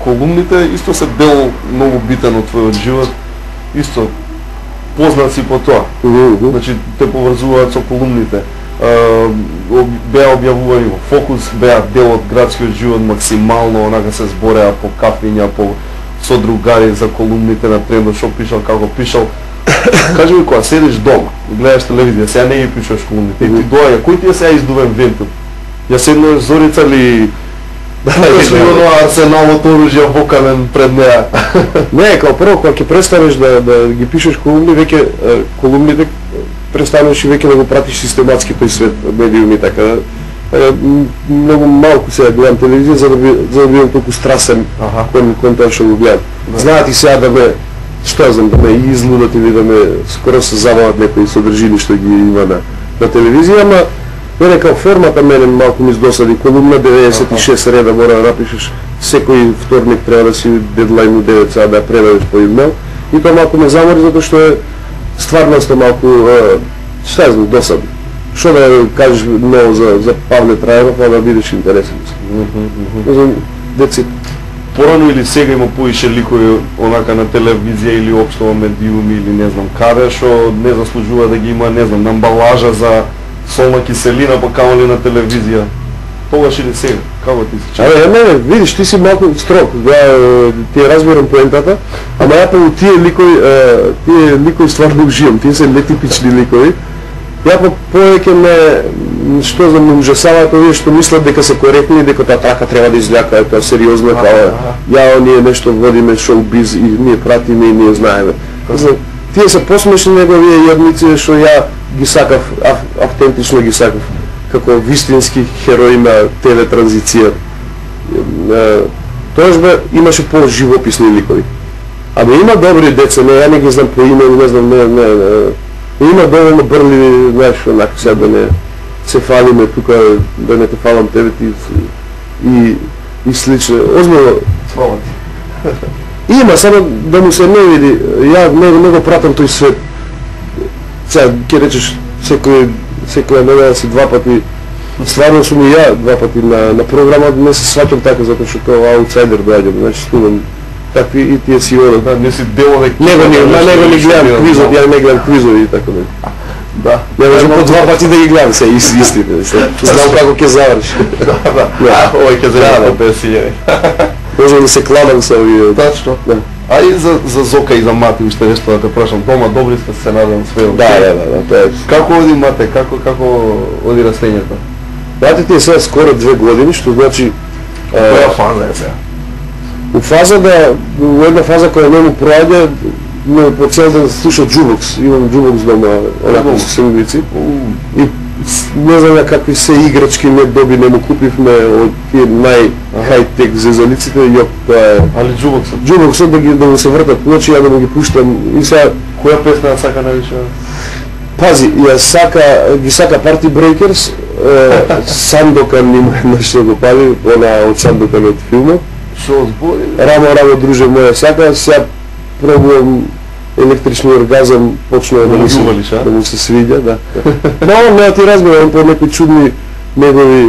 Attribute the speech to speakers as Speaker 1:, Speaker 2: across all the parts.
Speaker 1: колумните исто се дел многу битен од твојот живот, исто познат си по тоа. Значи те поврзуваат со колумните. Беа објавувани во Фокус, беа дел од градскиот живот максимално, онака се збореа по кафиња, со другари за колумните на Трендов, што пишал, како пишал. Кажи ми, кога седиш дома, гледаш телевизија, сега не ги пишуваш колумните, и ти доаѓа, кој ти е сега издувен вентил? Ја седнуваш Зорица ли ли оно арсеналот оружје вокален пред неа?
Speaker 2: Не, као прво, кога ќе престанеш да ги пишеш колумни, веќе колумните престанеш и веќе да го пратиш систематски тој свет, медиуми, така. Многу малку сега гледам телевизија, за да бидам толку страсен кон тоа што го гледам. Знаат и сега да ме, што ја знам, да ме излудат или да ме скоро се забават некои содржини што ги има на телевизија, ама мене као формата мене малку ми издосади. Колумна 96 реда мора да напишеш, секој вторник треба да си дедлајн у 9 саат да ја предадеш по имейл, и тоа малку ме замори затоа што е стварноста малку, што ја знам, досадно. Што да кажеш ново за Павле Трајанов, па да бидеш интересен. Не знам, деци.
Speaker 1: Порано или сега има поише ликови онака на телевизија или општо во медиуми или не знам каде, што не заслужува да ги има, не знам, на амбалажа за солна киселина, па камо ли на телевизија. Тогаш или сега, како ти се чува?
Speaker 2: Не, видиш, ти си малку строг, ти разбирам поентата, ама ја па тие ликови стварно уживам, тие се нетипични ликови. Ја па повеќе што за ме ужасаваат овие што мислат дека се коректни и дека таа трака треба да изгледа како сериозна, ја оние нешто водиме шоу-биз и ние пратиме и ние знаеме. Тие се посмешни него овие јадници што ја ги сакав, автентично ги сакав, како вистински херои на ТВ транзиција. Тоаш бе имаше по-живописни ликови. Ама има добри деца, ја не ги знам по име, не знам, има доволно брливи, знаеш, онако сега да не се фалиме тука, да не те фалам тебе ти и слично. Озбилно, има, само да му се не види, ја не го пратам тој свет. Сега ќе речеш секоја неделја си два пати, стварно сум и ја два пати на програма, не се сваќам така затоа што тоа аутсайдер доаѓам, значи студам такви и тие си одат.
Speaker 1: Да, не си дел од екипа.
Speaker 2: Него не гледам квизот, ја не гледам квизови и така да.
Speaker 1: Да.
Speaker 2: Не можам по два пати да ги гледам се истина. Знам како ќе заврши.
Speaker 1: Да. Овој ќе заврши без сијање.
Speaker 2: Можам да се кладам со овие.
Speaker 1: Тачно. А и за Зока и за Мати уште нешто да те прашам. Дома добри сте, се надам све.
Speaker 2: Да, тоа е.
Speaker 1: Како оди Мате? Како оди растењето?
Speaker 2: Мате ти е сега скоро 2 години, што значи
Speaker 1: која фаза е сега?
Speaker 2: У една фаза која не му проаѓа, ме почел да слуша джубокс. Имам джубокс дома, онако со сингици. И не знам какви се играчки не доби, не му купивме од тие нај-хајтек зезалиците, јоп, тоа е.
Speaker 1: Али джубоксот?
Speaker 2: Джубоксот да му се вртат, значи ја да му ги пуштам. И сега...
Speaker 1: Која песна ја сака највише?
Speaker 2: Пази, ги сака Party Breakers, Сандокан има нешто го пали, она од Сандокан од филмот.
Speaker 1: Шо збори?
Speaker 2: Рамо, друже моја сака, сега пробувам електрични оргазам, почнува да му се свиѓа, да. Но не ти разбирам по некои чудни негови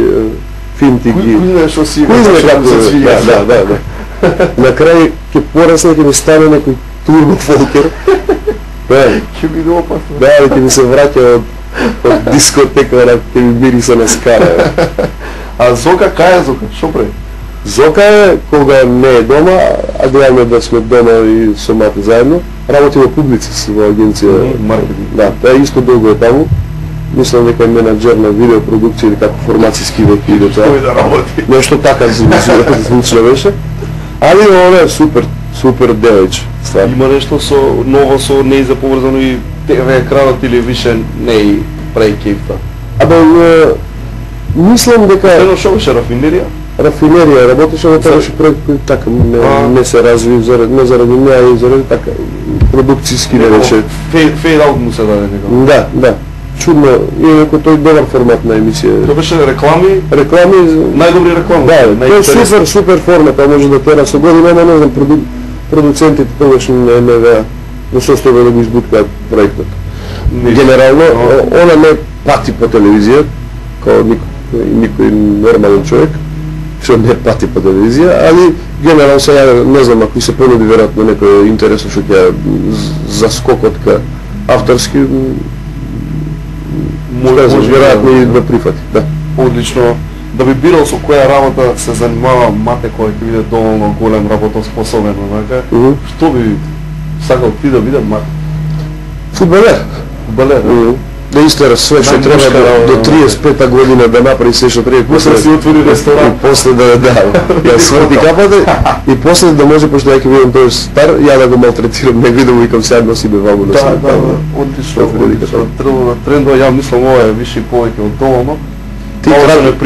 Speaker 2: финти ги.
Speaker 1: Кој знае шо си
Speaker 2: Кој знае како се свиѓа? Да. На крај ќе порасне, ќе ми стане некој турбо фолкер.
Speaker 1: Ќе биде опасно.
Speaker 2: Да, ќе ми се враќа од дискотека, ќе ми мириса на скара.
Speaker 1: А Зока, кај е Зока? Шо прави?
Speaker 2: Зока е кога не е дома, а гледаме да сме дома и со Мати заедно. Работи во Публицис, во агенција
Speaker 1: маркетинг.
Speaker 2: Да, тоа исто долго е таму. Мислам дека е менаџер на видеопродукција или како формацијски век иде тоа.
Speaker 1: Кој да работи?
Speaker 2: Нешто така звучно беше. Али ова е супер девојче.
Speaker 1: Има нешто ново со неј за поврзано и ТВ екранот или више неј прави кефта?
Speaker 2: Абе, мислам дека...
Speaker 1: Едно шо беше рафинерија?
Speaker 2: Рафинерија, работеше во тоа проект кој така не се разви, не заради неа и заради така продукцијски не беше.
Speaker 1: Фейд аут му се даде некако.
Speaker 2: Да. Чудно, и некој тој добар формат на емисија.
Speaker 1: Тоа беше реклами?
Speaker 2: Реклами...
Speaker 1: Најдобри реклами?
Speaker 2: Да, тоа е супер формат, а може да тера со година, ама не знам, продуцентите тогаш не веа да се остави да го избуткаат проектот. Генерално, она не пати по телевизија, као никој нормален човек, што не пати по телевизија, али генерално сега не знам ако се понуди веројатно некој интересно што ќе заскокот ка авторски може веројатно и да прифати, да.
Speaker 1: Одлично. Да би бирал со која работа се занимава мате кој ќе биде доволно голем работоспособен, знаете? Што би сакал ти да биде мате?
Speaker 2: Фудбалер.
Speaker 1: Фудбалер.
Speaker 2: Да истера све што треба до 35-та година да направи се што треба.
Speaker 1: После да си отвори ресторант.
Speaker 2: И после да ја сврти капата и после да може пошто ја ќе видам тој стар, ја да го малтретирам, не видам викам сега носи бе ваму на себе.
Speaker 1: Да, одлично. Трендо ја мислам ова е више и повеќе од доволно.
Speaker 2: Ти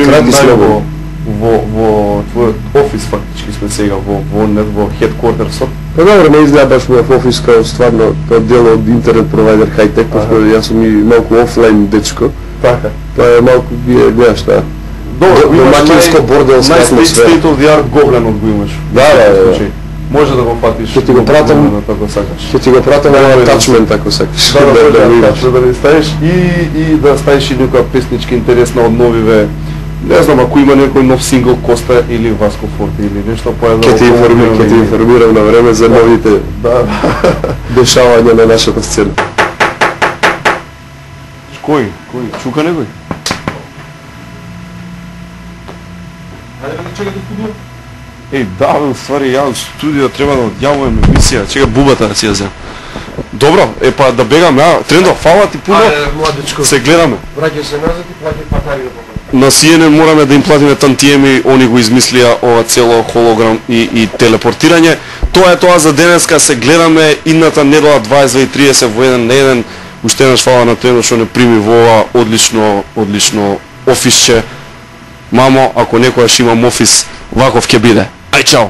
Speaker 2: крати слободно.
Speaker 1: Во твојот офис фактички сме сега во хедквартерсот.
Speaker 2: Па добро, не изгледа баш во офис као стварно као дел од интернет провайдер хай-тек, пошто јас сум и малку офлайн дечко.
Speaker 1: Така.
Speaker 2: Па е малку гледаш таа.
Speaker 1: Добро,
Speaker 2: домаќинско борделска атмосфера.
Speaker 1: State of the art гобленот го имаш.
Speaker 2: Да.
Speaker 1: Може да го фатиш.
Speaker 2: Ќе ти го пратам,
Speaker 1: како сакаш.
Speaker 2: Ќе ти го пратам на атачмент ако сакаш.
Speaker 1: Да ви ставиш и да ставиш и некоја песничка интересна од новиве. Не знам, ако има некој нов сингл Коста или Васко Форте или нешто, па
Speaker 2: ќе ти информирам на време за новите дешавања на нашата сцена.
Speaker 1: Кој? Чука некој? Ајде да чекате студио? Еј, да, бе, ствари, ја во студио треба да одјавувам емисија, чека бубата да си ја земам. Добро, па да бегам, ја, Трендо, фала ти пуно.
Speaker 2: Ајде, младичко.
Speaker 1: Се гледаме.
Speaker 2: Враќај се назад и плаќај патари да попадне.
Speaker 1: На CNN мораме да им платиме тантиеми, они го измислија ова цело холограм и телепортирање. Тоа е тоа за денеска, се гледаме идната недела 22:30 во 1 на 1. Уште еднаш фала на Трендо што не прими во ова одлично офисче. Мамо, ако некојаш имам офис, ваков ќе биде. Ај, чао!